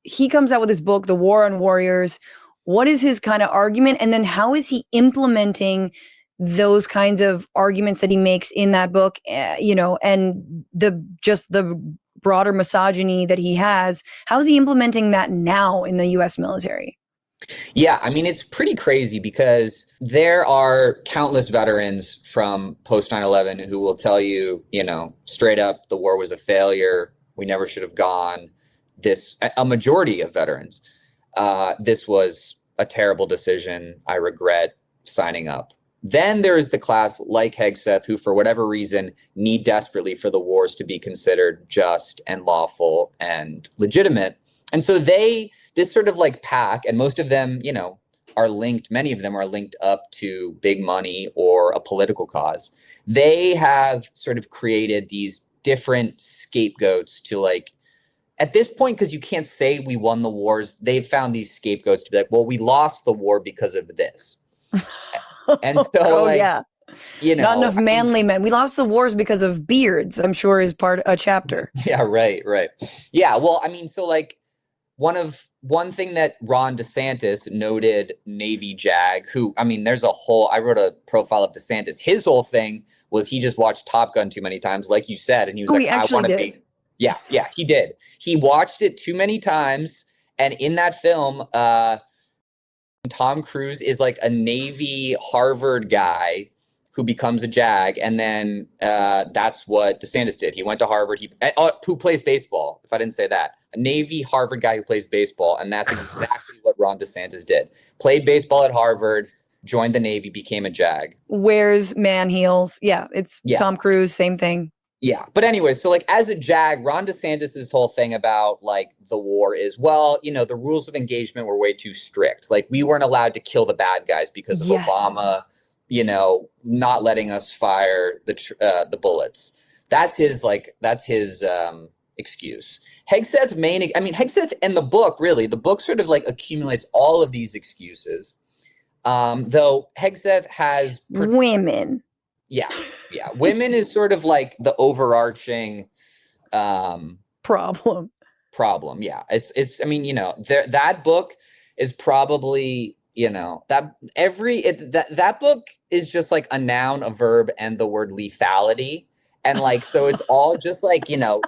he comes out with his book, The War on Warriors. What is his kind of argument? And then how is he implementing those kinds of arguments that he makes in that book, and the broader misogyny that he has? How is he implementing that now in the US military? Yeah, I mean, it's pretty crazy because there are countless veterans from post 9/11 who will tell you, straight up, the war was a failure. We never should have gone. A majority of veterans, this was a terrible decision. I regret signing up. Then there is the class like Hegseth, who for whatever reason need desperately for the wars to be considered just and lawful and legitimate. And so this sort of like pack, and most of them, are linked, many of them are linked up to big money or a political cause. They have sort of created these different scapegoats to, like, at this point, because you can't say we won the wars, they've found these scapegoats to be like, well, we lost the war because of this. And so, yeah. Not enough manly men. We lost the wars because of beards, I'm sure is part a chapter. Yeah, right. Yeah, well, I mean, so like one thing that Ron DeSantis, noted Navy JAG, who, I mean, I wrote a profile of DeSantis. His whole thing was he just watched Top Gun too many times, like you said, and he was like, I want to be. Yeah, he did. He watched it too many times, and in that film, Tom Cruise is like a Navy Harvard guy who becomes a JAG, and then that's what DeSantis did. He went to Harvard. Who plays baseball? If I didn't say that, a Navy Harvard guy who plays baseball, and that's exactly what Ron DeSantis did. Played baseball at Harvard, joined the Navy, became a JAG. Wears man heels. Yeah, it's Tom Cruise, same thing. Yeah, but anyway, so like as a JAG, Ron DeSantis' whole thing about like the war is, well, the rules of engagement were way too strict. Like we weren't allowed to kill the bad guys because of Obama, not letting us fire the bullets. That's his excuse. Hegseth and the book sort of like accumulates all of these excuses. Though Hegseth has women. Yeah. Women is sort of like the overarching problem. Yeah. That book is probably, that book is just like a noun, a verb, and the word lethality. And like, so it's all just like,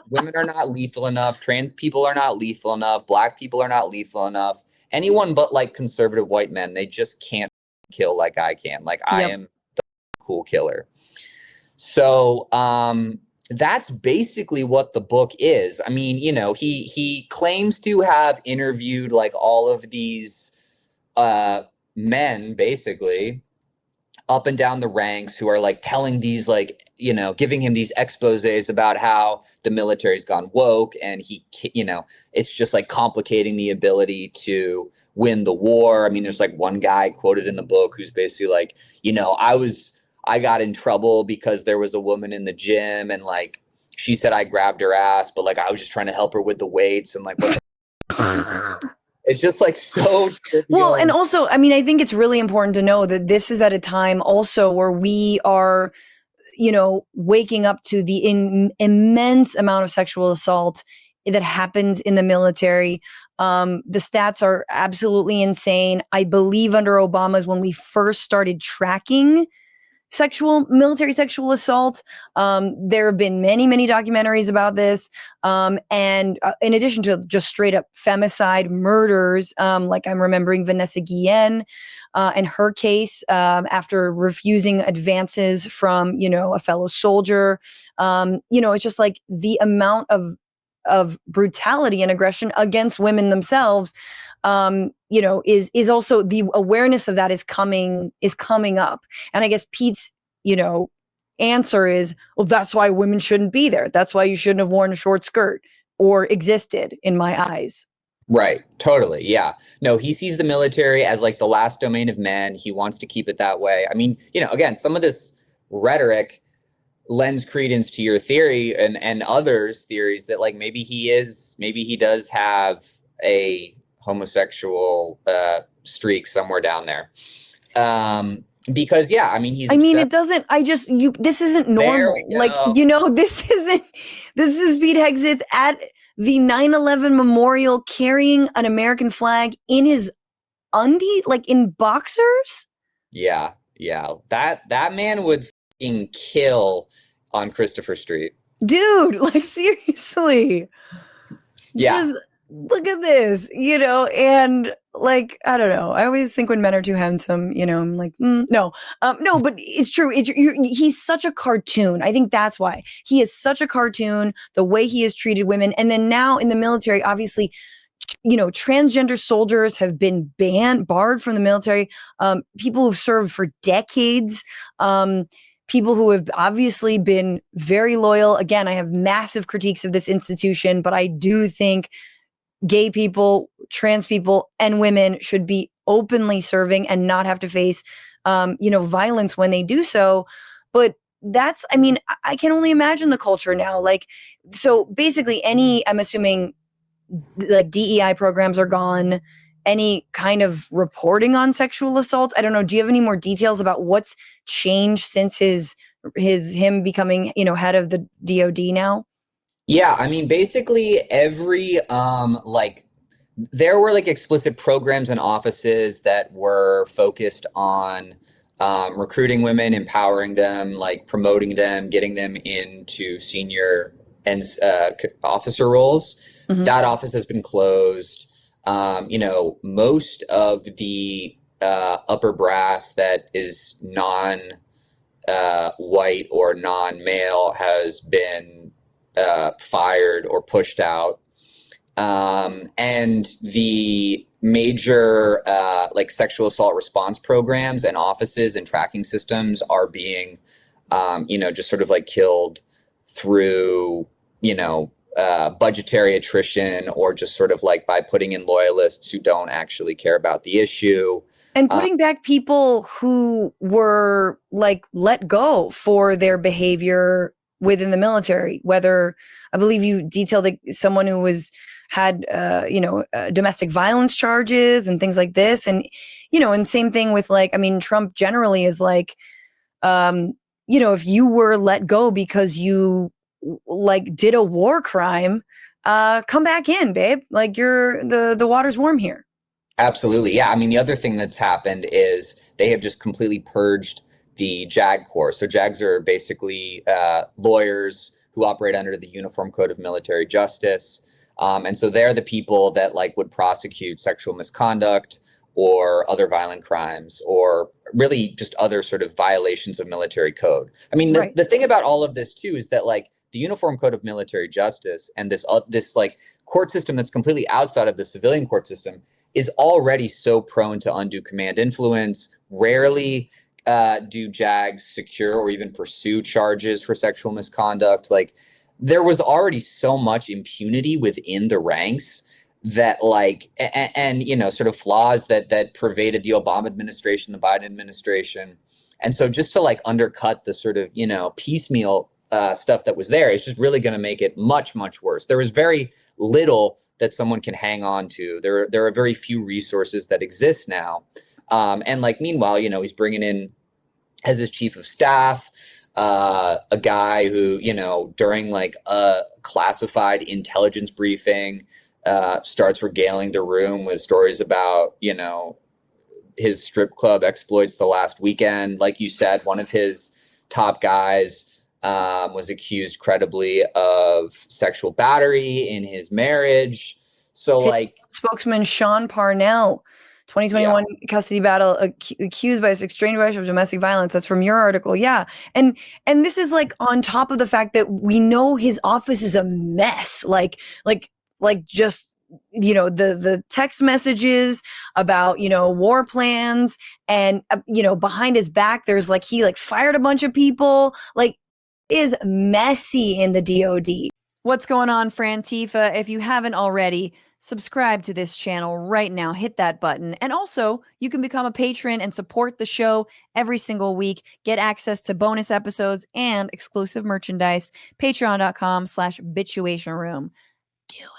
women are not lethal enough. Trans people are not lethal enough. Black people are not lethal enough. Anyone but like conservative white men, they just can't kill like I can. Like I am the cool killer. So that's basically what the book is. I mean, he claims to have interviewed like all of these men basically up and down the ranks who are like telling these like, giving him these exposés about how the military's gone woke, and it's just like complicating the ability to win the war. I mean, there's like one guy quoted in the book who's basically like, I got in trouble because there was a woman in the gym and like she said I grabbed her ass, but like I was just trying to help her with the weights and like what it's just like so trivial. Well, and also, I mean, I think it's really important to know that this is at a time also where we are, waking up to the immense amount of sexual assault that happens in the military. The stats are absolutely insane. I believe under Obama is when we first started tracking military sexual assault. There have been many, many documentaries about this. And in addition to just straight up femicide murders, like I'm remembering Vanessa Guillen and her case after refusing advances from, a fellow soldier. It's just like the amount of brutality and aggression against women themselves, is also the awareness of that is coming up. And I guess Pete's, answer is, well, that's why women shouldn't be there. That's why you shouldn't have worn a short skirt or existed in my eyes. Right. Totally. Yeah. No, he sees the military as like the last domain of men. He wants to keep it that way. I mean, again, some of this rhetoric lends credence to your theory and others' theories that like maybe he does have a homosexual streak somewhere down there. Because it doesn't, this isn't normal. Like, this is Pete Hegseth at the 9/11 memorial carrying an American flag in his undie, like in boxers. Yeah, yeah. That man would fucking kill on Christopher Street. Dude, like seriously. Yeah. Just look at this, and like, I don't know. I always think when men are too handsome, I'm like, no, no, but it's true. He's such a cartoon. I think that's why he is such a cartoon, the way he has treated women. And then now in the military, obviously, transgender soldiers have been barred from the military. People who've served for decades, people who have obviously been very loyal. Again, I have massive critiques of this institution, but I do think gay people, trans people, and women should be openly serving and not have to face, violence when they do so. But I can only imagine the culture now. Like, so basically I'm assuming like DEI programs are gone. Any kind of reporting on sexual assaults? I don't know. Do you have any more details about what's changed since him becoming, head of the DOD now? Yeah, I mean, basically every there were like explicit programs and offices that were focused on recruiting women, empowering them, like promoting them, getting them into senior and officer roles. Mm-hmm. That office has been closed. Most of the upper brass that is non-white or non-male has been fired or pushed out. And the major like sexual assault response programs and offices and tracking systems are being, just sort of like killed through, budgetary attrition or just sort of like by putting in loyalists who don't actually care about the issue. And putting back people who were like let go for their behavior within the military, whether I believe you detailed someone who had domestic violence charges and things like this. And, and same thing with Trump generally is like, if you were let go because you like did a war crime, come back in, babe. Like the water's warm here. Absolutely. Yeah. I mean, the other thing that's happened is they have just completely purged the JAG Corps. So JAGs are basically lawyers who operate under the Uniform Code of Military Justice. And so they're the people that like would prosecute sexual misconduct or other violent crimes or really just other sort of violations of military code. I mean, the thing about all of this too is that like the Uniform Code of Military Justice and this like court system that's completely outside of the civilian court system is already so prone to undue command influence. Rarely do JAGs secure or even pursue charges for sexual misconduct. Like there was already so much impunity within the ranks that like, and sort of flaws that pervaded the Obama administration, the Biden administration. And so just to like undercut the sort of, piecemeal stuff that was there, it's just really going to make it much, much worse. There was very little that someone can hang on to. There are very few resources that exist now. And like, meanwhile, he's bringing in as his chief of staff, a guy who, during like a classified intelligence briefing, starts regaling the room with stories about, his strip club exploits the last weekend. Like you said, one of his top guys was accused credibly of sexual battery in his marriage. So like spokesman Sean Parnell, 2021 custody battle, accused by a restrained of domestic violence. That's from your article. Yeah. And this is like on top of the fact that we know his office is a mess. Like just, the text messages about, war plans and, behind his back, there's like, he like fired a bunch of people, like is messy in the DOD. What's going on, Frantifa? If you haven't already, subscribe to this channel right now. Hit that button. And also, you can become a patron and support the show every single week. Get access to bonus episodes and exclusive merchandise. Patreon.com/Bitchuation Room. Do it.